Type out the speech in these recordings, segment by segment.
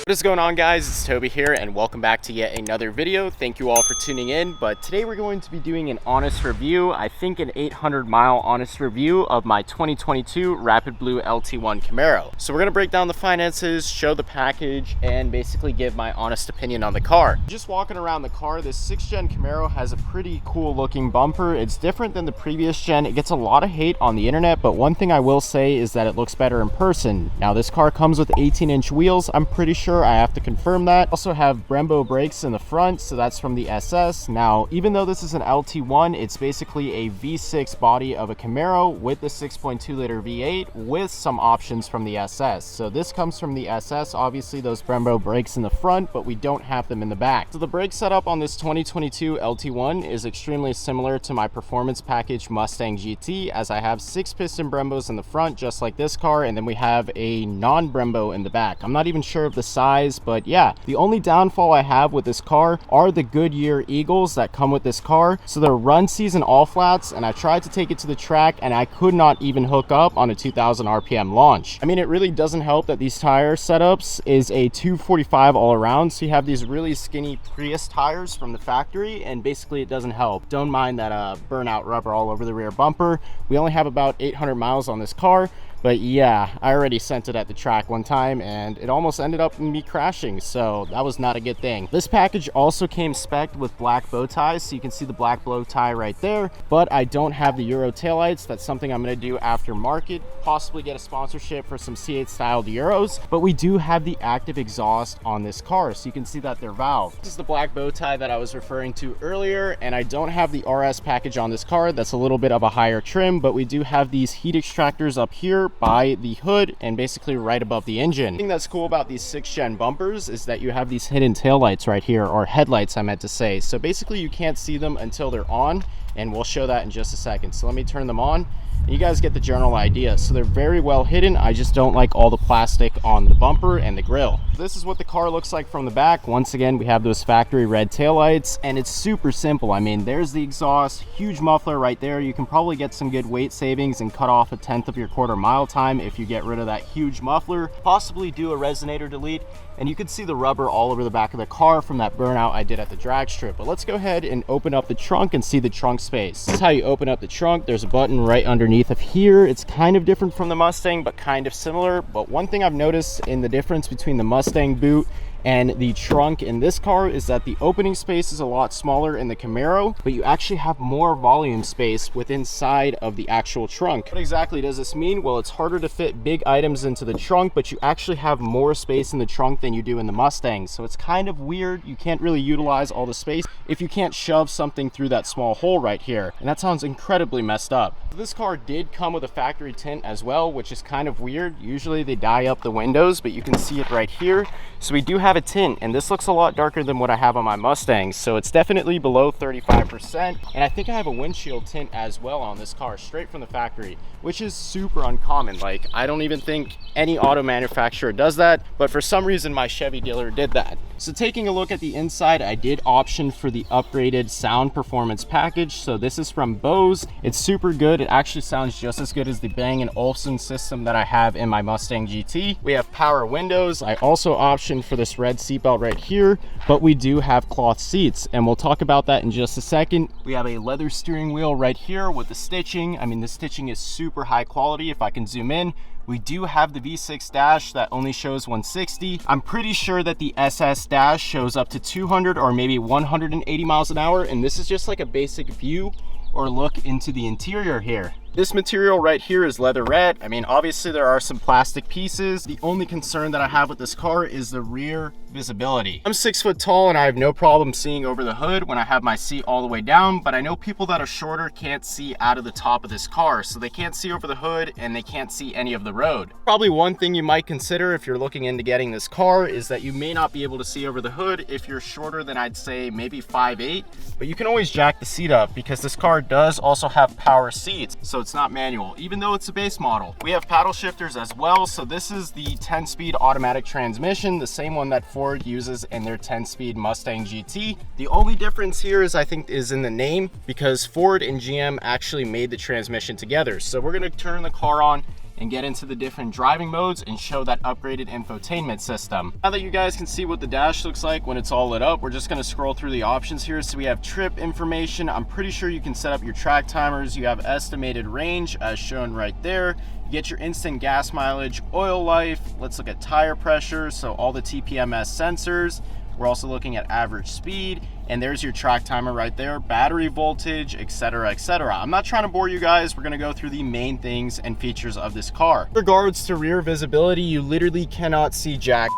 What is going on, guys? It's Toby here and welcome back to yet another video. Thank you all for tuning in, but today we're going to be doing an honest review, I think an 800-mile honest review of my 2022 Rapid Blue LT1 Camaro. So we're going to break down the finances, show the package, and basically give my honest opinion on the car. Just walking around the car, this 6th gen Camaro has a pretty cool looking bumper. It's different than the previous gen. It gets a lot of hate on the internet, but one thing I will say is that it looks better in person. Now this car comes with 18-inch wheels. I'm pretty sure I have to confirm that. Also have Brembo brakes in the front, so that's from the SS. Now, even though this is an LT1, it's basically a V6 body of a Camaro with the 6.2 liter V8 with some options from the SS. So this comes from the SS, obviously those Brembo brakes in the front, but we don't have them in the back. So the brake setup on this 2022 LT1 is extremely similar to my performance package Mustang GT, as I have 6 piston Brembos in the front, just like this car, and then we have a non-Brembo in the back. I'm not even sure of the size, but yeah, the only downfall I have with this car are the Goodyear Eagles that come with this car. So they're run season all flats, and I tried to take it to the track and I could not even hook up on a 2000 RPM launch. I mean, it really doesn't help that these tire setups is a 245 all around, so you have these really skinny Prius tires from the factory, and basically it doesn't help. Don't mind that burnout rubber all over the rear bumper. We only have about 800 miles on this car. But yeah, I already sent it at the track one time and it almost ended up in me crashing, so that was not a good thing. This package also came spec'd with black bow ties, so you can see the black bow tie right there, but I don't have the Euro taillights. That's something I'm going to do aftermarket, possibly get a sponsorship for some C8 styled Euros, but we do have the active exhaust on this car, so you can see that they're valved. This is the black bow tie that I was referring to earlier, and I don't have the RS package on this car. That's a little bit of a higher trim, but we do have these heat extractors up here by the hood and basically right above the engine. The thing that's cool about these 6th gen bumpers is that you have these hidden taillights right here, or headlights I meant to say. So basically you can't see them until they're on, and we'll show that in just a second. So let me turn them on and you guys get the general idea. So they're very well hidden. I just don't like all the plastic on the bumper and the grille. This is what the car looks like from the back. Once again, we have those factory red taillights, and it's super simple. I mean, there's the exhaust, huge muffler right there. You can probably get some good weight savings and cut off 1/10 of your quarter-mile time if you get rid of that huge muffler. Possibly do a resonator delete, and you can see the rubber all over the back of the car from that burnout I did at the drag strip. But let's go ahead and open up the trunk and see the trunk space. This is how you open up the trunk. There's a button right underneath of here. It's kind of different from the Mustang, but kind of similar. But one thing I've noticed in the difference between the Mustang boot and the trunk in this car is that the opening space is a lot smaller in the Camaro, but you actually have more volume space within inside of the actual trunk. What exactly does this mean? Well, it's harder to fit big items into the trunk, but you actually have more space in the trunk than you do in the Mustang. So it's kind of weird. You can't really utilize all the space if you can't shove something through that small hole right here. And that sounds incredibly messed up. This car did come with a factory tint as well, which is kind of weird. Usually they dye up the windows, but you can see it right here. So we do have a tint, and this looks a lot darker than what I have on my Mustang, so it's definitely below 35%. And I think I have a windshield tint as well on this car, straight from the factory, which is super uncommon. Like, I don't even think any auto manufacturer does that, but for some reason my Chevy dealer did that. So taking a look at the inside, I did option for the upgraded sound performance package. So this is from Bose. It's super good. It actually sounds just as good as the Bang & Olufsen system that I have in my Mustang GT. We have power windows. I also optioned for this red seatbelt right here, but we do have cloth seats, and we'll talk about that in just a second. We have a leather steering wheel right here with the stitching. I mean, the stitching is super high quality. If I can zoom in, we do have the V6 dash that only shows 160. I'm pretty sure that the SS dash shows up to 200 or maybe 180 miles an hour, and this is just like a basic view or look into the interior here. This material right here is leatherette. I mean, obviously there are some plastic pieces. The only concern that I have with this car is the rear visibility. I'm 6 foot tall and I have no problem seeing over the hood when I have my seat all the way down, but I know people that are shorter can't see out of the top of this car, so they can't see over the hood and they can't see any of the road. Probably one thing you might consider if you're looking into getting this car is that you may not be able to see over the hood if you're shorter than, I'd say, maybe 5'8", but you can always jack the seat up because this car does also have power seats, so it's not manual, even though it's a base model. We have paddle shifters as well. So this is the 10-speed automatic transmission, the same one that Ford uses in their 10-speed Mustang GT. The only difference here is, I think, is in the name, because Ford and GM actually made the transmission together. So we're going to turn the car on and get into the different driving modes and show that upgraded infotainment system. Now that you guys can see what the dash looks like when it's all lit up, we're just going to scroll through the options here. So we have trip information. I'm pretty sure you can set up your track timers. You have estimated range as shown right there. You get your instant gas mileage, oil life. Let's look at tire pressure, so all the TPMS sensors. We're also looking at average speed, and there's your track timer right there, battery voltage, etc., etc. I'm not trying to bore you guys. We're going to go through the main things and features of this car. In regards to rear visibility, you literally cannot see jack.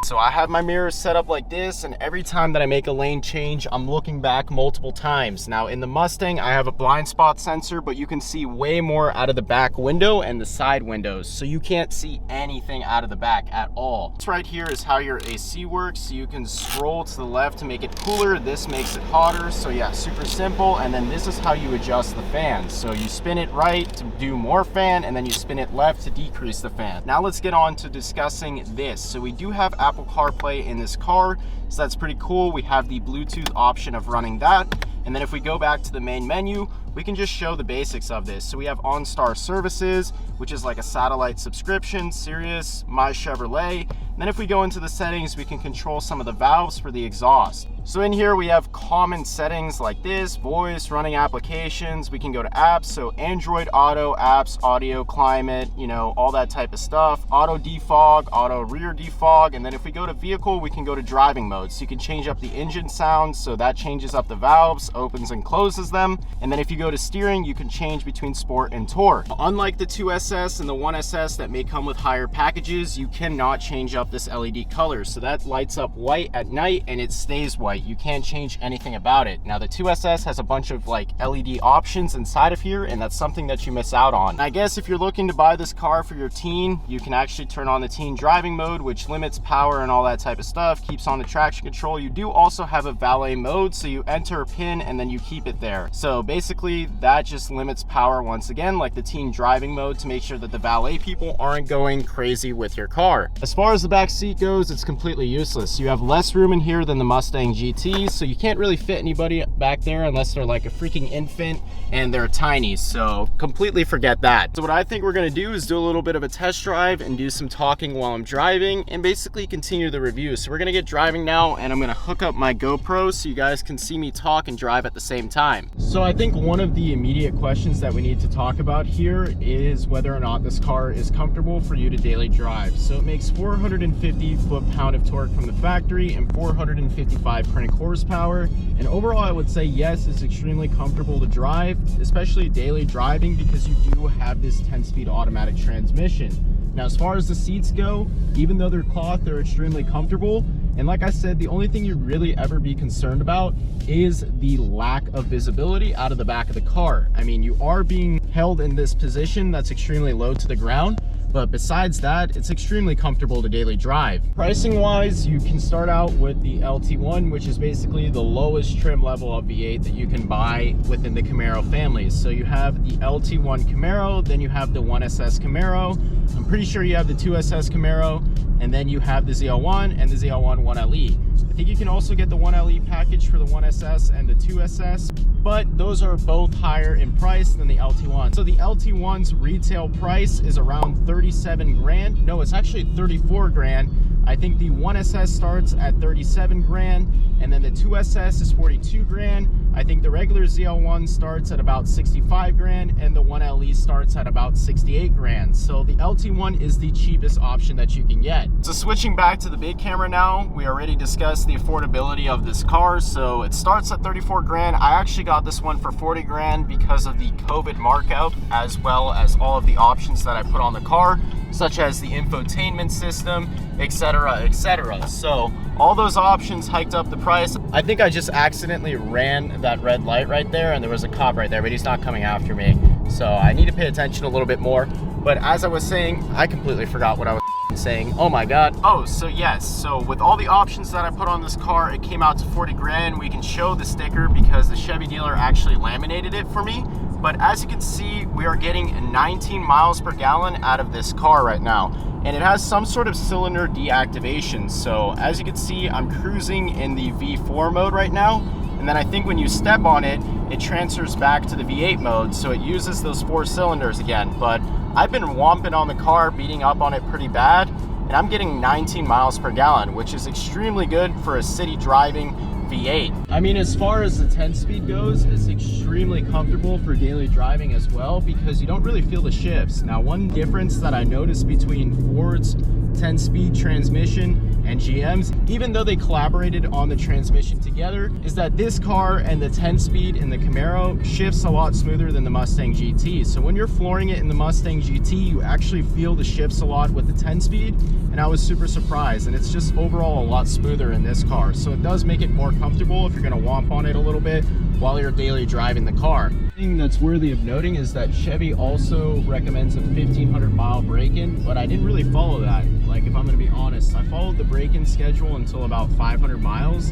So I have my mirrors set up like this, and every time that I make a lane change, I'm looking back multiple times. Now in the Mustang, I have a blind spot sensor, but you can see way more out of the back window and the side windows. So you can't see anything out of the back at all. This right here is how your AC works. So you can scroll to the left to make it cooler. This makes it hotter. So yeah, super simple. And then this is how you adjust the fan. So you spin it right to do more fan, and then you spin it left to decrease the fan. Now let's get on to discussing this. So we do have Apple CarPlay in this car, so that's pretty cool. We have the Bluetooth option of running that, and then if we go back to the main menu, we can just show the basics of this. So we have OnStar services, which is like a satellite subscription, Sirius, My Chevrolet. And then if we go into the settings, we can control some of the valves for the exhaust. So in here we have common settings like this, voice, running applications. We can go to apps, so Android Auto, apps, audio, climate, you know, all that type of stuff. Auto defog, auto rear defog. And then if we go to vehicle, we can go to driving mode. So you can change up the engine sounds, so that changes up the valves, opens and closes them. And then if you go to steering, you can change between sport and tour. Unlike the 2SS and the 1SS that may come with higher packages, you cannot change up this LED color. So that lights up white at night and it stays white. You can't change anything about it. Now the 2SS has a bunch of like LED options inside of here, and that's something that you miss out on. I guess if you're looking to buy this car for your teen, you can actually turn on the teen driving mode, which limits power and all that type of stuff, keeps on the traction control. You do also have a valet mode, so you enter a pin and then you keep it there. So basically that just limits power once again, like the teen driving mode, to make sure that the valet people aren't going crazy with your car. As far as the back seat goes, it's completely useless. You have less room in here than the Mustang GT, so you can't really fit anybody back there unless they're like a freaking infant and they're tiny, so completely forget that. So what I think we're going to do is do a little bit of a test drive and do some talking while I'm driving and basically continue the review. So we're going to get driving now, and I'm going to hook up my GoPro so you guys can see me talk and drive at the same time. So I think one of the immediate questions that we need to talk about here is whether or not this car is comfortable for you to daily drive. So it makes 450 foot-pound of torque from the factory and 455 crank horsepower, and overall I would say yes, it's extremely comfortable to drive, especially daily driving, because you do have this 10-speed automatic transmission. Now as far as the seats go, even though they're cloth, they're extremely comfortable. And like I said, the only thing you'd really ever be concerned about is the lack of visibility out of the back of the car. I mean, you are being held in this position that's extremely low to the ground, but besides that, it's extremely comfortable to daily drive. Pricing wise, you can start out with the LT1, which is basically the lowest trim level of V8 that you can buy within the Camaro families. So you have the LT1 Camaro, then you have the 1SS Camaro. I'm pretty sure you have the 2SS Camaro, and then you have the ZL1 and the ZL1 1LE. I think you can also get the 1LE package for the 1SS and the 2SS, but those are both higher in price than the LT1. So the LT1's retail price is around 37 grand. No, it's actually 34 grand. I think the 1SS starts at 37 grand, and then the 2SS is 42 grand. I think the regular ZL1 starts at about 65 grand, and the 1LE starts at about 68 grand. So the LT1 is the cheapest option that you can get. So switching back to the big camera now, we already discussed the affordability of this car. So it starts at 34 grand. I actually got this one for 40 grand because of the COVID markup, as well as all of the options that I put on the car, such as the infotainment system, etc., etc. So all those options hiked up the price. I think I just accidentally ran that red light right there, and there was a cop right there, but he's not coming after me. So I need to pay attention a little bit more. But as I was saying, I completely forgot what I was saying. Oh my god. Oh, so yes, so with all the options that I put on this car, it came out to 40 grand. We can show the sticker because the Chevy dealer actually laminated it for me. But as you can see, we are getting 19 miles per gallon out of this car right now. And it has some sort of cylinder deactivation. So as you can see, I'm cruising in the V4 mode right now. And then I think when you step on it, it transfers back to the V8 mode. So it uses those 4 cylinders again. But I've been whomping on the car, beating up on it pretty bad, and I'm getting 19 miles per gallon, which is extremely good for a city driving V8. I mean, as far as the 10-speed goes, it's extremely comfortable for daily driving as well because you don't really feel the shifts. Now, one difference that I noticed between Ford's 10-speed transmission and GM's, even though they collaborated on the transmission together, is that this car and the 10-speed in the Camaro shifts a lot smoother than the Mustang GT. So when you're flooring it in the Mustang GT, you actually feel the shifts a lot with the 10-speed, and I was super surprised. And it's just overall a lot smoother in this car. So it does make it more comfortable if you're gonna whomp on it a little bit while you're daily driving the car. The thing that's worthy of noting is that Chevy also recommends a 1,500 mile break-in, but I didn't really follow that. Like, if I'm gonna be honest, I followed the break-in schedule until about 500 miles,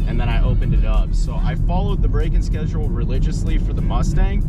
and then I opened it up. So I followed the break-in schedule religiously for the Mustang,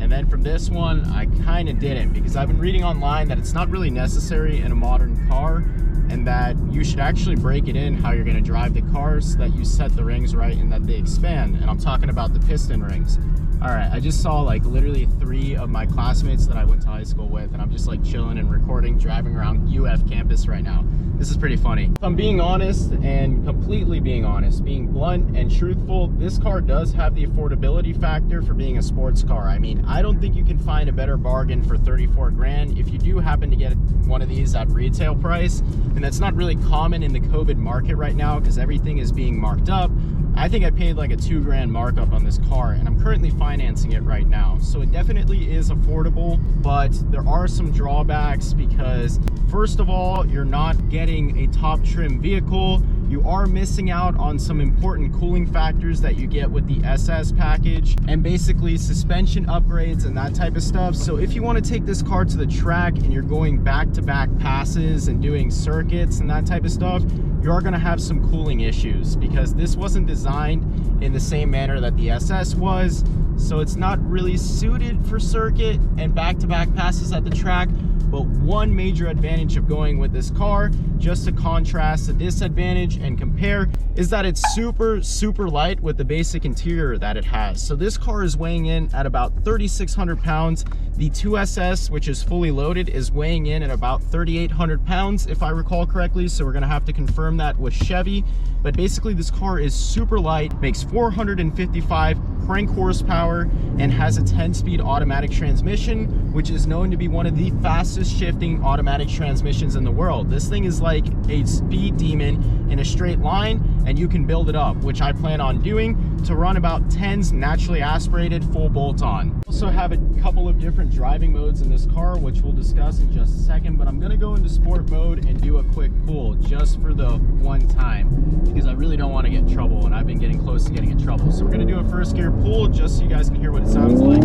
and then from this one, I kind of didn't, because I've been reading online that it's not really necessary in a modern car, and that you should actually break it in how you're gonna drive the car so that you set the rings right and that they expand. And I'm talking about the piston rings. All right, I just saw like literally 3 of my classmates that I went to high school with, and I'm just like chilling and recording, driving around UF campus right now. This is pretty funny. If I'm being honest, and completely being honest, being blunt and truthful, this car does have the affordability factor for being a sports car. I mean, I don't think you can find a better bargain for 34 grand. If you do happen to get one of these at retail price, and that's not really common in the COVID market right now because everything is being marked up, I think I paid like a 2 grand markup on this car, and I'm currently financing it right now. So it definitely is affordable, but there are some drawbacks because first of all, you're not getting a top trim vehicle. You are missing out on some important cooling factors that you get with the SS package, and basically suspension upgrades and that type of stuff. So if you want to take this car to the track and you're going back-to-back passes and doing circuits and that type of stuff, you are going to have some cooling issues because this wasn't designed in the same manner that the SS was. So it's not really suited for circuit and back-to-back passes at the track. But one major advantage of going with this car, just to contrast the disadvantage and compare, is that it's super light with the basic interior that it has. So this car is weighing in at about 3,600 pounds. The 2SS, which is fully loaded, is weighing in at about 3,800 pounds, if I recall correctly. So we're gonna have to confirm that with Chevy. But basically this car is super light, makes 455 crank horsepower, and has a 10-speed automatic transmission, which is known to be one of the fastest shifting automatic transmissions in the world. This thing is like a speed demon in a straight line, and you can build it up, which I plan on doing, to run about 10s naturally aspirated full bolt-on. Also have a couple of different driving modes in this car, which we'll discuss in just a second, but I'm gonna go into sport mode and do a quick pull just for the one time, because I really don't want to get in trouble, and I've been getting close to getting in trouble. So we're gonna do a first gear pull just so you guys can hear what it sounds like.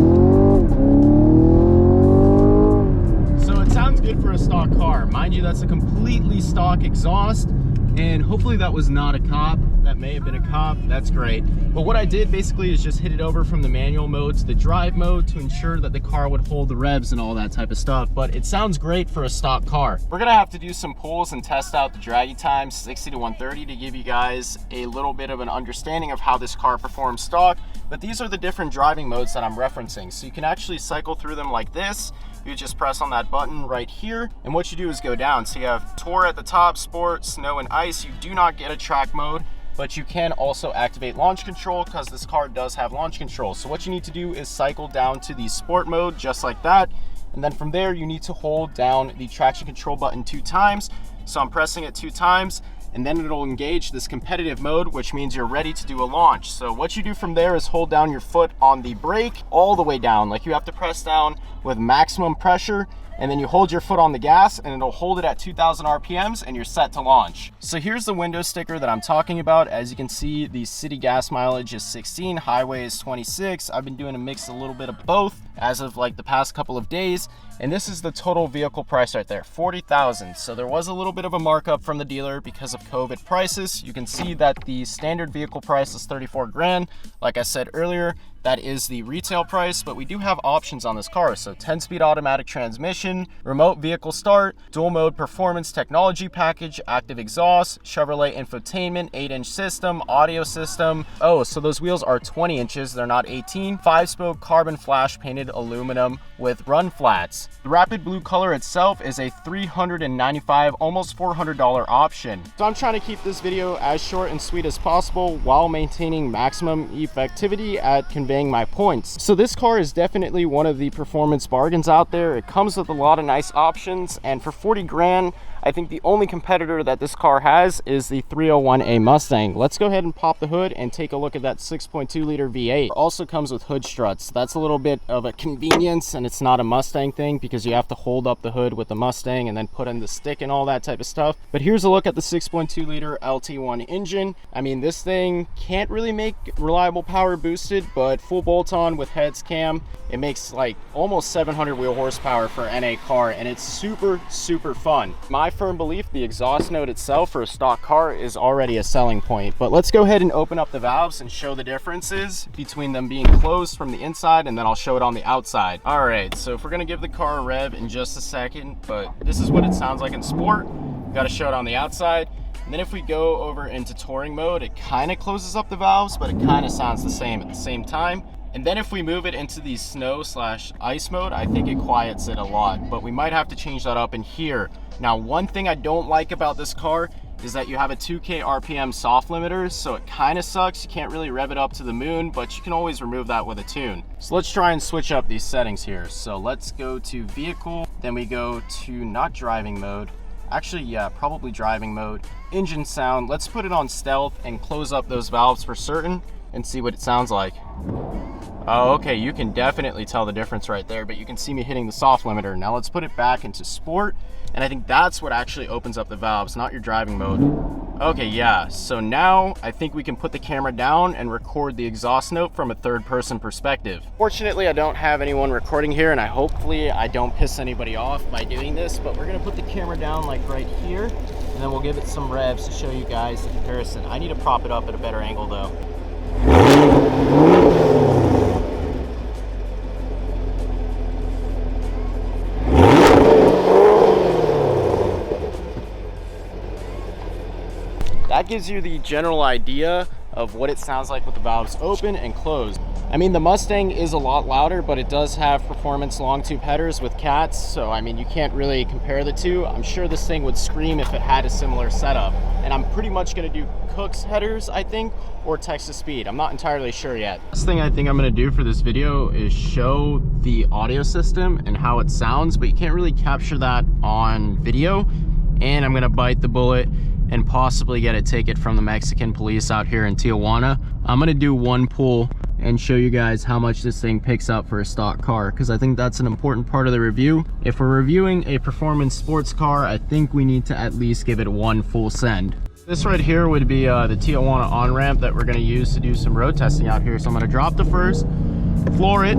So it sounds good for a stock car. Mind you, that's a completely stock exhaust, and hopefully that was not a cop. That may have been a cop. That's great. But what I did basically is just hit it over from the manual mode to the drive mode to ensure that the car would hold the revs and all that type of stuff. But it sounds great for a stock car. We're gonna have to do some pulls and test out the draggy time 60 to 130 to give you guys a little bit of an understanding of how this car performs stock. But these are the different driving modes that I'm referencing. So you can actually cycle through them like this. You just press on that button right here, and what you do is go down. So you have Tour at the top, Sport, Snow, and Ice. You do not get a track mode, but you can also activate launch control because this car does have launch control. So what you need to do is cycle down to the Sport mode just like that, and then from there you need to hold down the traction control button 2 times. So I'm pressing it 2 times, and then it'll engage this competitive mode, which means you're ready to do a launch. So what you do from there is hold down your foot on the brake all the way down. Like you have to press down with maximum pressure, and then you hold your foot on the gas and it'll hold it at 2,000 RPMs and you're set to launch. So here's the window sticker that I'm talking about. As you can see, the city gas mileage is 16, highway is 26. I've been doing a mix, a little bit of both as of like the past couple of days. And this is the total vehicle price right there, $40,000. So there was a little bit of a markup from the dealer because of COVID prices. You can see that the standard vehicle price is 34 grand. Like I said earlier, That is the retail price, but we do have options on this car. So 10-speed automatic transmission, remote vehicle start, dual mode performance technology package, active exhaust, Chevrolet infotainment, 8-inch system, audio system. Oh, so those wheels are 20 inches, they're not 18. 5-spoke carbon flash painted aluminum with run flats. The Rapid Blue color itself is a $395, almost $400 option. So I'm trying to keep this video as short and sweet as possible while maintaining maximum effectivity at conveying my points. So this car is definitely one of the performance bargains out there. It comes with a lot of nice options, and for 40 grand, I think the only competitor that this car has is the 301A Mustang. Let's go ahead and pop the hood and take a look at that 6.2 liter V8. It also comes with hood struts. That's a little bit of a convenience, and it's not a Mustang thing because you have to hold up the hood with the Mustang and then put in the stick and all that type of stuff. But here's a look at the 6.2 liter LT1 engine. I mean, this thing can't really make reliable power boosted, but full bolt-on with heads cam, it makes like almost 700 wheel horsepower for an NA car, and it's super fun. My firm belief, the exhaust note itself for a stock car is already a selling point. But let's go ahead and open up the valves and show the differences between them being closed from the inside, and then I'll show it on the outside. All right, so if we're gonna give the car a rev in just a second, but this is what it sounds like in sport. Got to show it on the outside. And then if we go over into touring mode, it kind of closes up the valves, but it kind of sounds the same at the same time. And then if we move it into the snow/ice mode, I think it quiets it a lot, but we might have to change that up in here. Now, one thing I don't like about this car is that you have a 2K RPM soft limiter, so it kind of sucks. You can't really rev it up to the moon, but you can always remove that with a tune. So let's try and switch up these settings here. So let's go to vehicle, then we go to not driving mode. Actually, yeah, probably driving mode. Engine sound, let's put it on stealth and close up those valves for certain and see what it sounds like. Oh, okay, you can definitely tell the difference right there, but you can see me hitting the soft limiter. Now let's put it back into sport, and I think that's what actually opens up the valves, not your driving mode. Okay, yeah, so now I think we can put the camera down and record the exhaust note from a third-person perspective. Fortunately, I don't have anyone recording here, and hopefully I don't piss anybody off by doing this, but we're gonna put the camera down like right here, and then we'll give it some revs to show you guys the comparison. I need to prop it up at a better angle though. That gives you the general idea of what it sounds like with the valves open and closed. I mean, the Mustang is a lot louder, but it does have performance long tube headers with cats, so I mean, you can't really compare the two. I'm sure this thing would scream if it had a similar setup. And I'm pretty much gonna do Cook's headers, I think, or Texas Speed. I'm not entirely sure yet. Last thing I think I'm gonna do for this video is show the audio system and how it sounds, but you can't really capture that on video. And I'm gonna bite the bullet and possibly get a ticket from the Mexican police out here in Tijuana. I'm gonna do one pull and show you guys how much this thing picks up for a stock car, because I think that's an important part of the review. If we're reviewing a performance sports car, I think we need to at least give it one full send. This right here would be the Tijuana on-ramp that we're gonna use to do some road testing out here. So I'm gonna drop the first, floor it.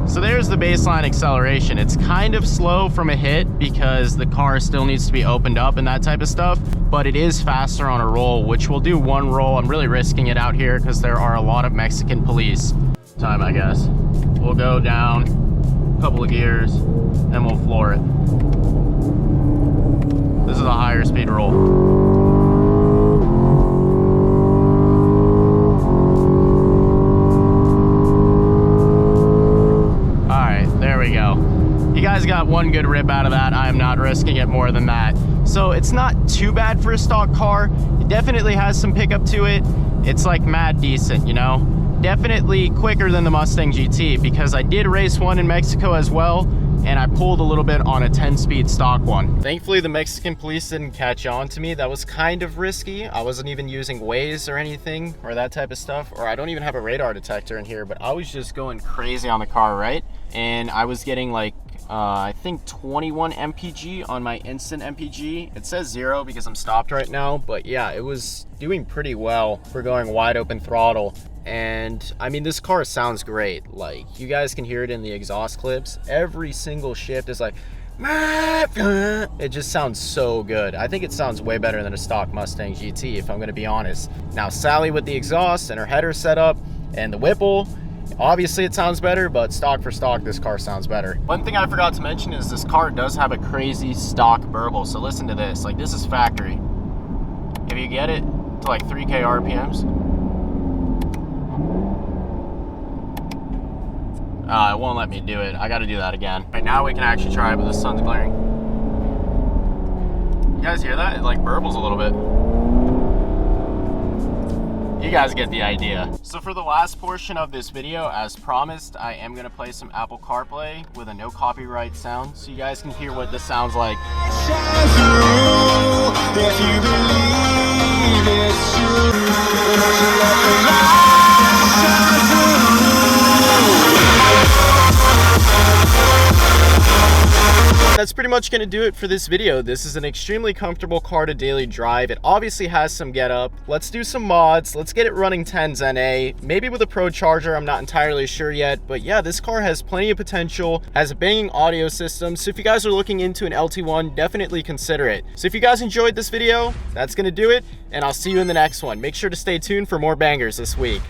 So there's the baseline acceleration. It's kind of slow from a hit because the car still needs to be opened up and that type of stuff, but it is faster on a roll, which we'll do one roll. I'm really risking it out here because there are a lot of Mexican police. Time, I guess. We'll go down a couple of gears and we'll floor it. This is a higher speed roll. You guys got one good rip out of that. I am not risking it more than that. So it's not too bad for a stock car. It definitely has some pickup to it. It's like mad decent, you know? Definitely quicker than the Mustang GT, because I did race one in Mexico as well, and I pulled a little bit on a 10-speed stock one. Thankfully, the Mexican police didn't catch on to me. That was kind of risky. I wasn't even using Waze or anything or that type of stuff, or I don't even have a radar detector in here, but I was just going crazy on the car, right? And I was getting like I think 21 mpg on my instant mpg. It says 0 because I'm stopped right now, but yeah, it was doing pretty well for going wide open throttle. And I mean, this car sounds great. Like, you guys can hear it in the exhaust clips. Every single shift is like It just sounds so good. I think it sounds way better than a stock Mustang GT, if I'm gonna be honest. Now, Sally with the exhaust and her header setup and the Whipple, obviously it sounds better, but stock for stock, this car sounds better. One thing I forgot to mention is this car does have a crazy stock burble, so listen to this. Like, this is factory. If you get it to like 3K RPMs, it won't let me do it. I gotta do that again. Right now we can actually try it, but the sun's glaring. You guys hear that? It like burbles a little bit. You guys get the idea. So for the last portion of this video, as promised, I am gonna play some Apple CarPlay with a no copyright sound, so you guys can hear what this sounds like. If you believe it's true, that's pretty much going to do it for this video. This is an extremely comfortable car to daily drive. It obviously has some get up. Let's do some mods. Let's get it running 10s NA, maybe with a Pro Charger. I'm not entirely sure yet, but yeah, this car has plenty of potential, has a banging audio system. So if you guys are looking into an LT1, definitely consider it. So if you guys enjoyed this video, that's going to do it, and I'll see you in the next one. Make sure to stay tuned for more bangers this week.